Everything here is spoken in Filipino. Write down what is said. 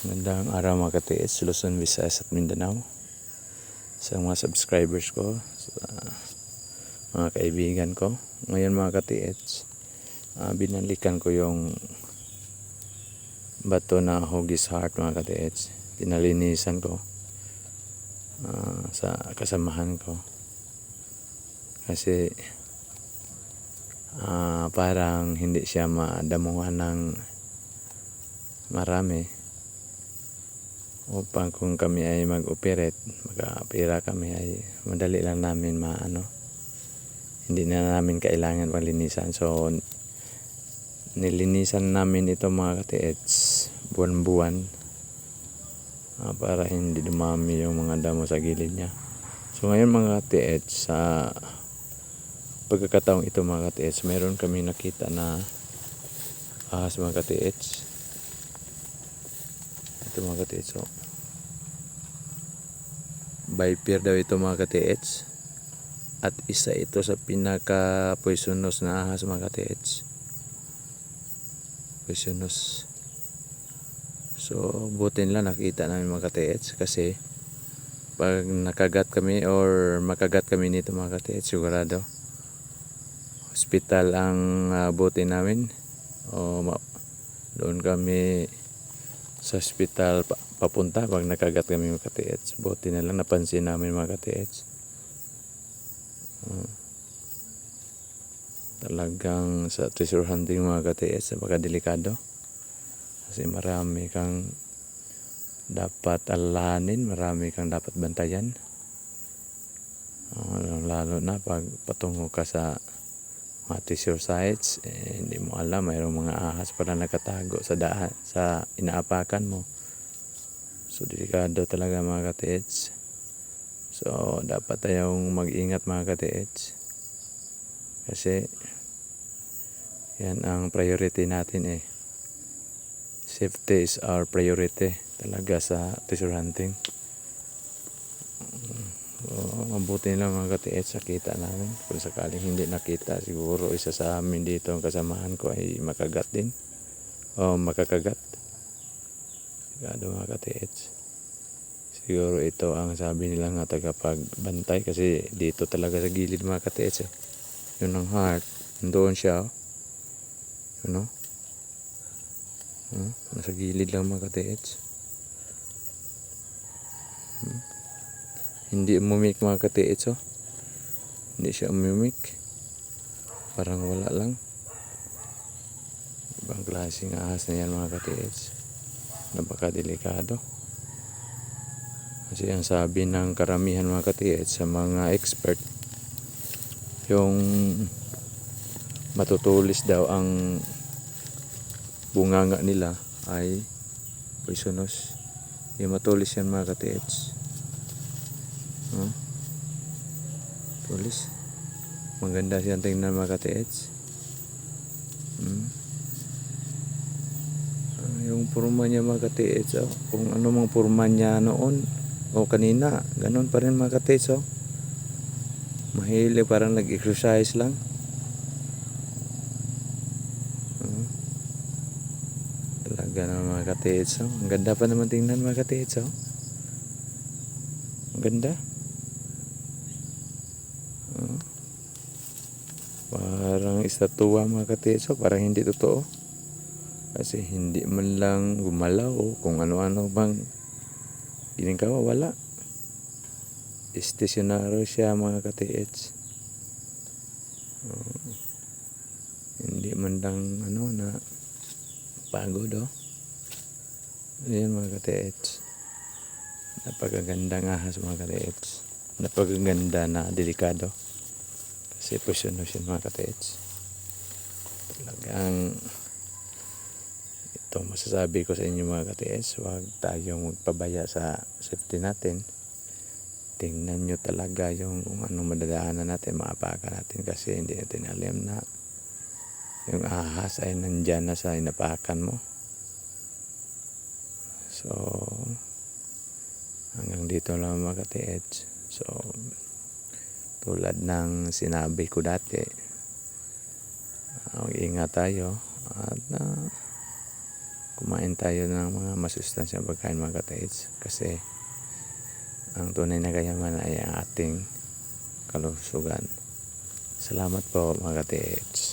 Magandang araw mga ka-TH, Luzon, Visayas at Mindanao. Sa mga subscribers ko, sa mga kaibigan ko. Ngayon mga ka-TH, binalikan ko yung bato na Hugis Heart mga ka-TH. Pinalinisan ko sa kasamahan ko. Kasi parang hindi siya madamuhan ng marami. Upang kung kami ay mag-operate, mag-opera kami ay madali lang namin hindi na namin kailangan palinisan. So nilinisan namin ito mga ka-TH buwan-buwan para hindi dumami yung mga damo sa gilid niya. So ngayon mga ka-TH, sa pagkakataong ito mga ka-TH, meron kami nakita na ahas mga ka-TH. Ito mga ka-TH, so viper daw ito mga ka-TH, at isa ito sa pinaka poisonous na ahas mga ka-TH. Poisonous. So buti nila nakita namin mga ka-TH, kasi pag nakagat kami or makagat kami nito mga ka-TH, sigurado hospital ang buti namin, o doon kami sa hospital papunta pag nakagat kami mga ka-TH. Buti na lang napansin namin mga ka-TH. Talagang sa treasure hunting mga ka-TH, napakadelikado. Kasi marami kang dapat alalahanin, marami kang dapat bantayan. Lalo na pag patungo ka sa mga treasure sites, hindi mo alam, mayroong mga ahas pala nakatago sa daan, sa inaapakan mo. So delikado talaga mga ka-TH. So dapat tayong mag-ingat mga ka-TH, kasi yan ang priority natin . Safety is our priority talaga sa treasure hunting. So mabuti lang mga ka-TH, nakita namin. Kung sakaling hindi nakita, siguro isa sa amin dito ang kasamahan ko ay makagat din o makakagat. Sigado mga ka-TH. Siguro ito ang sabi nila nga tagapagbantay, kasi dito talaga sa gilid mga ka-TH . Yun ang heart, doon siya, nasa gilid lang mga ka-TH. Hindi umimik mga ka-TH . Hindi siya umimik, parang wala lang. Ibang klaseng ahas na yan mga ka-TH. Napakadelikado. Kasi ang sabi ng karamihan mga ka-TH sa mga expert, yung matutulis daw ang bunganga nila ay poisonous. Yung matulis yan mga ka-TH. Tulis. Maganda siyang tingnan mga ka-TH. Yung purma niya mga ka-TH, kung ano mang purma niya noon o kanina, ganun pa rin mga ka-TH . Mahilig, parang nag-exercise lang. Talaga naman mga ka-TH . Ang ganda pa naman tingnan mga ka-TH . Ang ganda. Parang estatwa mga ka-TH . Parang hindi totoo. Kasi hindi man lang gumalaw o kung ano-ano bang ginagawa, wala. Stationary siya mga ka-TH . Hindi man lang na pagod . Ayan mga ka-TH. Napakagandang ahas mga ka-TH. Napakaganda na delikado. Kasi poisonous yun mga ka-TH. Talagang ito masasabi ko sa inyo mga ka-TH, huwag tayong magpabaya sa safety natin. Tingnan nyo talaga yung anong madadaanan natin, maapakan natin, kasi hindi natin alam na yung ahas ay nandyan na sa inapakan mo. So hanggang dito lang mga ka-TH. So tulad ng sinabi ko dati, mag-ingat tayo, at kumain tayo ng mga masustansyang pagkain mga kataits, kasi ang tunay na kayamanan ay ang ating kalusugan. Salamat po mga kataits.